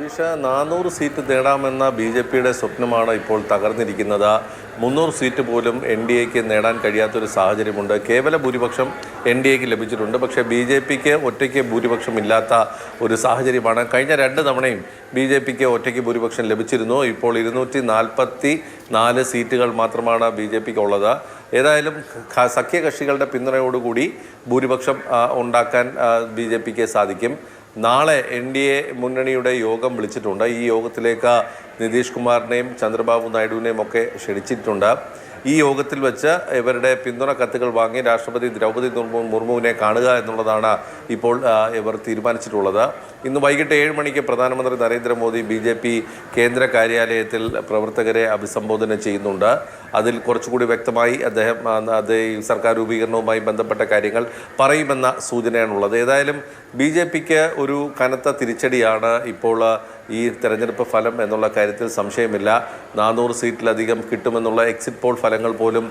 Sudheesha 400 seat നേടാമെന്ന ബി.ജെ.പിയുടെ സ്വപ്നമാണ് ഇപ്പോൾ തകർന്നിരിക്കുന്നത്. 300 seat പോലും എൻ.ഡി.എക്ക് നേടാൻ കഴിയാത്തൊരു സാഹചര്യമുണ്ട്. കേവല ഭൂരിപക്ഷം എൻ.ഡി.എക്ക് ലഭിച്ചിട്ടുണ്ട്. പക്ഷേ ബി.ജെ.പിക്ക് ഒറ്റയ്ക്ക് ഭൂരിപക്ഷം ഇല്ലാത്ത ഒരു സാഹചര്യമാണ്. കഴിഞ്ഞ 2 തവണയും ബി.ജെ.പിക്ക് ഒറ്റയ്ക്ക് ഭൂരിപക്ഷം ലഭിച്ചിരുന്നു. ഇപ്പോൾ 244 സീറ്റുകൾ മാത്രമാണ് ബി.ജെ.പിക്ക് ഉള്ളത്. ഏതായാലും സഖ്യകക്ഷികളുടെ പിന്തുണയോടുകൂടി ഭൂരിപക്ഷം ഉണ്ടാക്കാൻ ബി.ജെ.പിക്ക് സാധിക്കും. നാളെ എൻ.ഡി.എ മുന്നണിയുടെ യോഗം വിളിച്ചിട്ടുണ്ട്. ഈ യോഗത്തിലേക്ക് നിതീഷ് കുമാറിനെയും ചന്ദ്രബാബു നായിഡുവിനെയും ഒക്കെ ക്ഷണിച്ചിട്ടുണ്ട്. ഈ യോഗത്തിൽ വെച്ച് ഇവരുടെ പിന്തുണ കത്തുകൾ വാങ്ങി രാഷ്ട്രപതി ദ്രൗപദി മുർമുവിനെ കാണുക എന്നുള്ളതാണ് ഇപ്പോൾ ഇവർ തീരുമാനിച്ചിട്ടുള്ളത്. ഇന്ന് വൈകിട്ട് 7 മണിക്ക് പ്രധാനമന്ത്രി നരേന്ദ്രമോദി ബി.ജെ.പി കേന്ദ്ര കാര്യാലയത്തിൽ പ്രവർത്തകരെ അഭിസംബോധന ചെയ്യുന്നുണ്ട്. അതിൽ കുറച്ചുകൂടി വ്യക്തമായി അദ്ദേഹം ഈ സർക്കാർ രൂപീകരണവുമായി ബന്ധപ്പെട്ട കാര്യങ്ങൾ പറയുമെന്ന സൂചനയാണുള്ളത്. ഏതായാലും ബി.ജെ.പിക്ക് ഒരു കനത്ത തിരിച്ചടിയാണ് ഇപ്പോൾ ഈ തെരഞ്ഞെടുപ്പ് ഫലം എന്നുള്ള കാര്യത്തിൽ സംശയമില്ല. 400 സീറ്റിലധികം കിട്ടുമെന്നുള്ള എക്സിറ്റ് പോൾ ഫലങ്ങൾ പോലും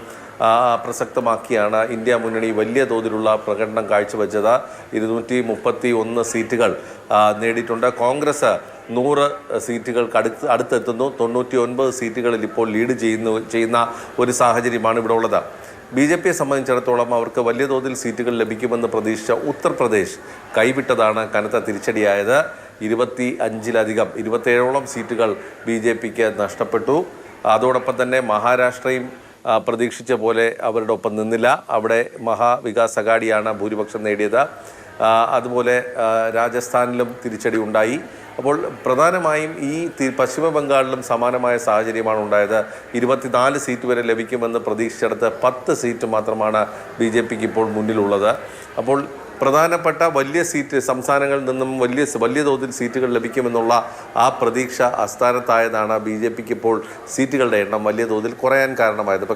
പ്രസക്തമാക്കിയാണ് ഇന്ത്യ മുന്നണി വലിയ തോതിലുള്ള പ്രകടനം കാഴ്ചവെച്ചത്. 231 സീറ്റുകൾ നേടിയിട്ടുണ്ട്. കോൺഗ്രസ് 100 സീറ്റുകൾക്ക് അടുത്തെത്തുന്നു. 99 സീറ്റുകളിൽ ഇപ്പോൾ ലീഡ് ചെയ്യുന്ന ഒരു സാഹചര്യമാണ് ഇവിടെ ഉള്ളത്. ബി.ജെ.പിയെ സംബന്ധിച്ചിടത്തോളം അവർക്ക് വലിയ തോതിൽ സീറ്റുകൾ ലഭിക്കുമെന്ന് പ്രതീക്ഷിച്ച ഉത്തർപ്രദേശ് കൈവിട്ടതാണ് കനത്ത തിരിച്ചടിയായത്. 25-ലധികം 27ഓളം സീറ്റുകൾ ബി.ജെ.പിക്ക് നഷ്ടപ്പെട്ടു. അതോടൊപ്പം തന്നെ മഹാരാഷ്ട്രയും പ്രതീക്ഷിച്ച പോലെ അവരുടെ ഒപ്പം നിന്നില്ല. അവിടെ മഹാവികാസ് അഘാഡിയാണ് ഭൂരിപക്ഷം നേടിയത്. അതുപോലെ രാജസ്ഥാനിലും തിരിച്ചടി ഉണ്ടായി. അപ്പോൾ പ്രധാനമായും ഈ പശ്ചിമ ബംഗാളിലും സമാനമായ സാഹചര്യമാണ് ഉണ്ടായത്. 24 സീറ്റ് വരെ ലഭിക്കുമെന്ന് പ്രതീക്ഷിച്ചിടത്ത് 10 സീറ്റ് മാത്രമാണ് ബി.ജെ.പിക്ക് ഇപ്പോൾ മുന്നിലുള്ളത്. അപ്പോൾ പ്രധാനപ്പെട്ട വലിയ സീറ്റ് സംസ്ഥാനങ്ങളിൽ നിന്നും വലിയ തോതിൽ സീറ്റുകൾ ലഭിക്കുമെന്നുള്ള ആ പ്രതീക്ഷ അസ്ഥാനത്തായതാണ് ബി.ജെ.പിക്ക് ഇപ്പോൾ സീറ്റുകളുടെ എണ്ണം വലിയ തോതിൽ കുറയാൻ കാരണമായത്.